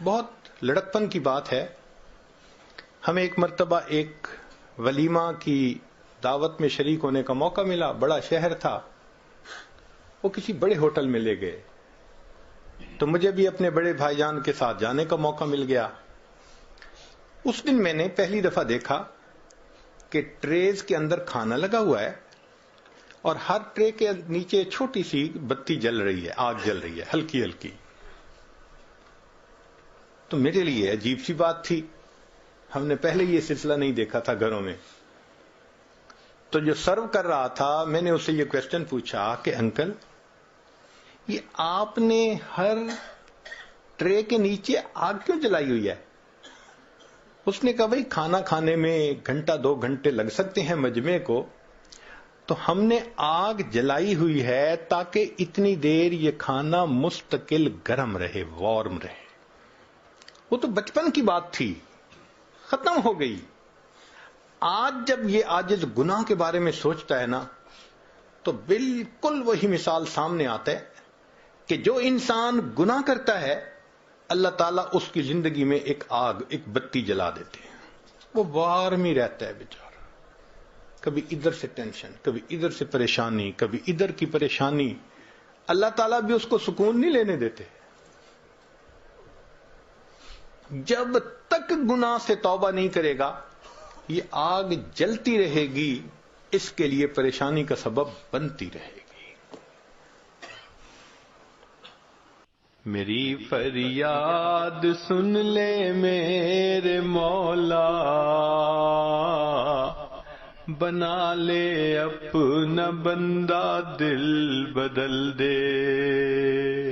بہت لڑکپن کی بات ہے. ہمیں ایک مرتبہ ایک ولیمہ کی دعوت میں شریک ہونے کا موقع ملا. بڑا شہر تھا, وہ کسی بڑے ہوٹل میں لے گئے, تو مجھے بھی اپنے بڑے بھائی جان کے ساتھ جانے کا موقع مل گیا. اس دن میں نے پہلی دفعہ دیکھا کہ ٹریز کے اندر کھانا لگا ہوا ہے اور ہر ٹرے کے نیچے چھوٹی سی بتی جل رہی ہے, آگ جل رہی ہے ہلکی ہلکی. تو میرے لیے عجیب سی بات تھی, ہم نے پہلے یہ سلسلہ نہیں دیکھا تھا گھروں میں. تو جو سرو کر رہا تھا میں نے اس سے یہ کوشچن پوچھا کہ انکل یہ آپ نے ہر ٹرے کے نیچے آگ کیوں جلائی ہوئی ہے؟ اس نے کہا بھائی کھانا کھانے میں 1-2 گھنٹے لگ سکتے ہیں مجمع کو, تو ہم نے آگ جلائی ہوئی ہے تاکہ اتنی دیر یہ کھانا مستقل گرم رہے, وارم رہے. وہ تو بچپن کی بات تھی, ختم ہو گئی. آج جب یہ عاجز گناہ کے بارے میں سوچتا ہے نا, تو بالکل وہی مثال سامنے آتا ہے کہ جو انسان گناہ کرتا ہے اللہ تعالیٰ اس کی زندگی میں ایک آگ, ایک بتی جلا دیتے ہیں. وہ وارم ہی رہتا ہے بیچارہ, کبھی ادھر سے ٹینشن, کبھی ادھر سے پریشانی, کبھی ادھر کی پریشانی. اللہ تعالیٰ بھی اس کو سکون نہیں لینے دیتے. جب تک گناہ سے توبہ نہیں کرے گا یہ آگ جلتی رہے گی, اس کے لیے پریشانی کا سبب بنتی رہے گی. میری فریاد سن لے میرے مولا, بنا لے اپنا بندہ دل بدل دے.